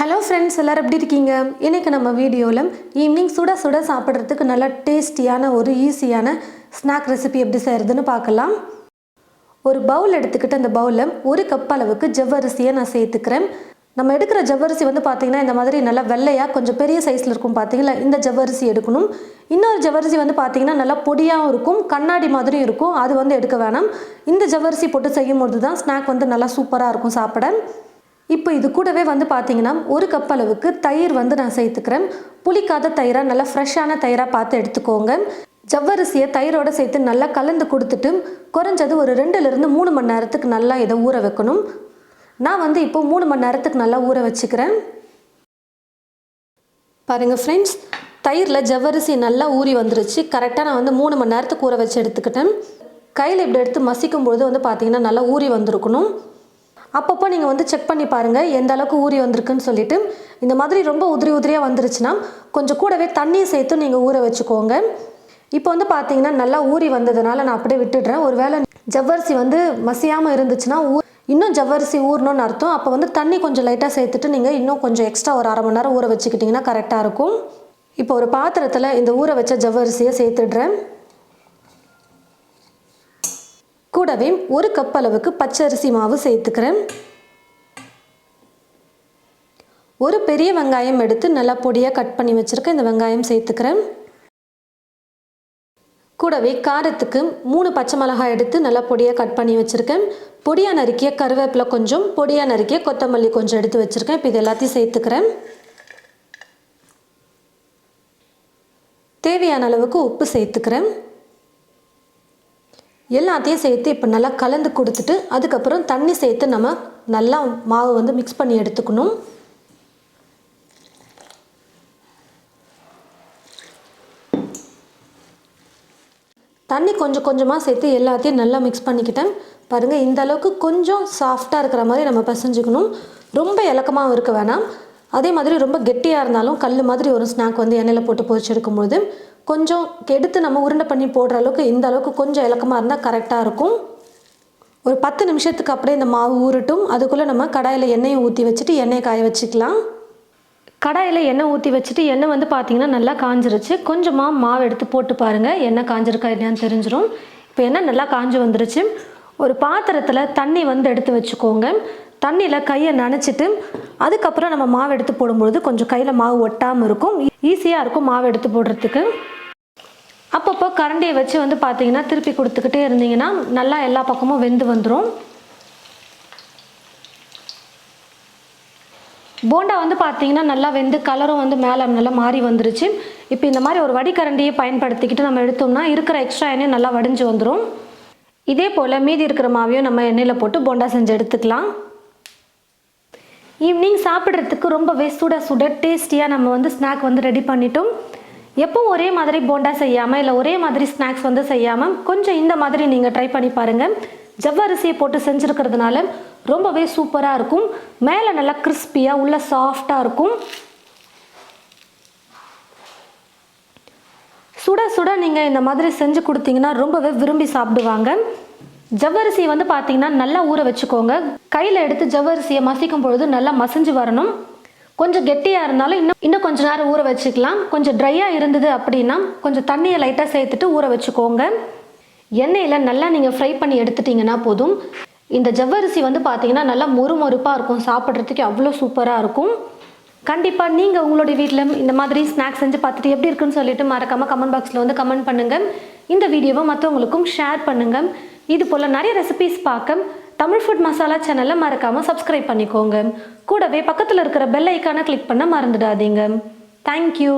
Hello friends, எல்லோரும் எப்படி இருக்கீங்க? இன்றைக்கி நம்ம வீடியோவில் ஈவினிங் சுட சுட சாப்பிட்றதுக்கு நல்ல டேஸ்டியான ஒரு ஈஸியான ஸ்நாக் ரெசிபி எப்படி செய்கிறதுன்னு பார்க்கலாம். ஒரு பவுல் எடுத்துக்கிட்டு அந்த பவுலில் 1 கப் அளவுக்கு ஜவ்வரிசியை நான் சேர்த்துக்கிறேன். நம்ம எடுக்கிற ஜவ்வரிசி பார்த்திங்கன்னா இந்த மாதிரி நல்லா வெள்ளையாக கொஞ்சம் பெரிய சைஸில் இருக்கும். பார்த்திங்களா, இந்த ஜவ்வரிசி எடுக்கணும். இன்னொரு ஜவ்வரிசி பார்த்திங்கன்னா நல்லா பொடியாகவும் இருக்கும், கண்ணாடி மாதிரியும் இருக்கும். அது எடுக்க வேணாம். இந்த ஜவ்வரிசி போட்டு செய்யும்போது தான் ஸ்நாக் நல்லா சூப்பராக இருக்கும் சாப்பிட. இப்போ இது கூடவே பார்த்திங்கன்னா 1 கப் அளவுக்கு தயிர் நான் சேர்த்துக்கிறேன். புளிக்காத தயிராக நல்லா ஃப்ரெஷ்ஷான தயிராக பார்த்து எடுத்துக்கோங்க. ஜவ்வரிசியை தயிரோடு சேர்த்து நல்லா கலந்து கொடுத்துட்டு குறைஞ்சது ஒரு 2லிருந்து 3 மணி நேரத்துக்கு நல்லா இதை ஊற வைக்கணும். நான் இப்போ 3 மணி நேரத்துக்கு நல்லா ஊற வச்சுக்கிறேன். பாருங்கள் ஃப்ரெண்ட்ஸ், தயிரில் ஜவ்வரிசி நல்லா ஊறி வந்துருச்சு. கரெக்டாக நான் 3 மணி நேரத்துக்கு ஊற வச்சு எடுத்துக்கிட்டேன். கையில் இப்படி எடுத்து மசிக்கும் பொழுது பார்த்திங்கன்னா நல்லா ஊறி வந்திருக்கணும். அப்பப்போ நீங்கள் செக் பண்ணி பாருங்கள் எந்த அளவுக்கு ஊறி வந்திருக்குன்னு சொல்லிட்டு. இந்த மாதிரி ரொம்ப உதிரியாக வந்துருச்சுன்னா கொஞ்சம் கூடவே தண்ணியை சேர்த்து நீங்கள் ஊற வச்சுக்கோங்க. இப்போ பார்த்தீங்கன்னா நல்லா ஊறி வந்ததுனால நான் அப்படியே விட்டுடுறேன். ஒரு வேளை ஜவ்வரிசி மசியாமல் இருந்துச்சுன்னா இன்னும் ஜவ்வரிசி ஊறணும்னு அர்த்தம். அப்போ தண்ணி கொஞ்சம் லைட்டாக சேர்த்துட்டு நீங்கள் இன்னும் கொஞ்சம் எக்ஸ்ட்ரா ஒரு அரை மணி நேரம் ஊற வச்சுக்கிட்டிங்கன்னா கரெக்டாக இருக்கும். இப்போ ஒரு பாத்திரத்தில் இந்த ஊற வச்ச ஜவ்வரிசியை சேர்த்துடுறேன். கூடவே 1 கப் அளவுக்கு பச்சரிசி மாவு சேர்த்துக்கிறேன். ஒரு பெரிய வெங்காயம் எடுத்து நல்லா பொடியாக கட் பண்ணி வச்சுருக்கேன். இந்த வெங்காயம் சேர்த்துக்கிறேன். கூடவே காரத்துக்கு 3 பச்சை மிளகாய் எடுத்து நல்லா பொடியாக கட் பண்ணி வச்சுருக்கேன். பொடியாக நறுக்கிய கருவேப்பிலை கொஞ்சம், பொடியாக நறுக்கிய கொத்தமல்லி கொஞ்சம் எடுத்து வச்சுருக்கேன். இப்போ இது எல்லாத்தையும் சேர்த்துக்கிறேன். தேவையான அளவுக்கு உப்பு சேர்த்துக்கிறேன். எல்லாத்தையும் சேர்த்து இப்போ நல்லா கலந்து கொடுத்துட்டு அதுக்கப்புறம் தண்ணி சேர்த்து நம்ம நல்லா மாவு மிக்ஸ் பண்ணி எடுத்துக்கணும். தண்ணி கொஞ்சம் கொஞ்சமாக சேர்த்து எல்லாத்தையும் நல்லா மிக்ஸ் பண்ணிக்கிட்டேன். பாருங்கள், இந்த அளவுக்கு கொஞ்சம் சாஃப்டாக இருக்கிற மாதிரி நம்ம பிசைஞ்சுக்கணும். ரொம்ப இலக்கமாகவும் இருக்க வேணாம். அதே மாதிரி ரொம்ப கெட்டியாக இருந்தாலும் கல் மாதிரி ஒரு ஸ்நாக் எண்ணெயில் போட்டு பொரிச்சு எடுக்கும்போது கொஞ்சம் எடுத்து நம்ம உருண்டை பண்ணி போடுற அளவுக்கு இந்த அளவுக்கு கொஞ்சம் இலக்கமாக இருந்தால் கரெக்டாக இருக்கும். ஒரு 10 நிமிஷத்துக்கு அப்படியே இந்த மாவு ஊறட்டும். அதுக்குள்ளே நம்ம கடாயில் எண்ணெயை ஊற்றி வச்சுட்டு எண்ணெயை காய வச்சுக்கலாம். கடாயில் எண்ணெய் ஊற்றி வச்சுட்டு எண்ணெய் பார்த்திங்கன்னா நல்லா காஞ்சிருச்சு. கொஞ்சமாக மாவு எடுத்து போட்டு பாருங்கள், எண்ணெய் காஞ்சிருக்கா இல்லையான்னு தெரிஞ்சிடும். இப்போ எண்ணெய் நல்லா காஞ்சி வந்துருச்சு. ஒரு பாத்திரத்தில் தண்ணி எடுத்து வச்சுக்கோங்க. தண்ணியில் கையை நனைச்சிட்டு அதுக்கப்புறம் நம்ம மாவு எடுத்து போடும்பொழுது கொஞ்சம் கையில் மாவு ஒட்டாமல் இருக்கும், ஈஸியாக இருக்கும் மாவு எடுத்து போடுறதுக்கு. அப்பப்போ கரண்டியை வச்சு பார்த்தீங்கன்னா திருப்பி கொடுத்துக்கிட்டே இருந்தீங்கன்னா நல்லா எல்லா பக்கமும் வெந்து வந்துடும். போண்டா பார்த்தீங்கன்னா நல்லா வெந்து கலரும் மேலே நல்லா மாறி வந்துருச்சு. இப்போ இந்த மாதிரி ஒரு வடிகரண்டியை பயன்படுத்திக்கிட்டு நம்ம எடுத்தோம்னா இருக்கிற எக்ஸ்ட்ரா எண்ணெய் நல்லா வடிஞ்சு வந்துடும். இதே போல் மீதி இருக்கிற மாவையும் நம்ம எண்ணெயில் போட்டு போண்டா செஞ்சு எடுத்துக்கலாம். ஈவினிங் சாப்பிட்றதுக்கு ரொம்பவே சுட சுட டேஸ்டியாக நம்ம ஸ்நாக் ரெடி பண்ணிட்டோம். எப்பவும் ஒரே மாதிரி போண்டா செய்யாமல் இல்லை ஒரே மாதிரி ஸ்நாக்ஸ் செய்யாமல் கொஞ்சம் இந்த மாதிரி நீங்கள் ட்ரை பண்ணி பாருங்கள். ஜவ்வரிசியை போட்டு செஞ்சுருக்கிறதுனால ரொம்பவே சூப்பராக இருக்கும். மேலே நல்லா கிறிஸ்பியாக உள்ள சாஃப்டாக இருக்கும். சுட சுட நீங்கள் இந்த மாதிரி செஞ்சு கொடுத்தீங்கன்னா ரொம்பவே விரும்பி சாப்பிடுவாங்க. ஜவ்வரிசி பார்த்தீங்கன்னா நல்லா ஊற வச்சுக்கோங்க. கையில் எடுத்து ஜவ்வரிசியை மசிக்கும் பொழுது நல்லா மசிஞ்சு வரணும். கொஞ்சம் கெட்டியாக இருந்தாலும் இன்னும் கொஞ்சம் நேரம் ஊற வச்சுக்கலாம். கொஞ்சம் ட்ரையாக இருந்தது அப்படின்னா கொஞ்சம் தண்ணியை லைட்டாக சேர்த்துட்டு ஊற வச்சுக்கோங்க. எண்ணெயில் நல்லா நீங்கள் ஃப்ரை பண்ணி எடுத்துட்டிங்கன்னா போதும். இந்த ஜவ்வரிசி பார்த்தீங்கன்னா நல்லா மொறுமொறுப்பாக இருக்கும். சாப்பிட்றதுக்கு அவ்வளோ சூப்பராக இருக்கும். கண்டிப்பாக நீங்கள் உங்களுடைய வீட்டில் இந்த மாதிரி ஸ்நாக்ஸ் செஞ்சு பார்த்துட்டு எப்படி இருக்குன்னு சொல்லிட்டு மறக்காமல் கமெண்ட் பாக்ஸில் கமெண்ட் பண்ணுங்கள். இந்த வீடியோவை மற்றவங்களுக்கும் ஷேர் பண்ணுங்கள். இது போல் நிறைய ரெசிபிஸ் பார்க்க தமிழ் ஃபுட் மசாலா சேனலை மறக்காமல் சப்ஸ்கிரைப் பண்ணிக்கோங்க. கூடவே பக்கத்தில் இருக்கிற பெல் ஐக்கானை கிளிக் பண்ண மறந்துடாதீங்க. தேங்க்யூ.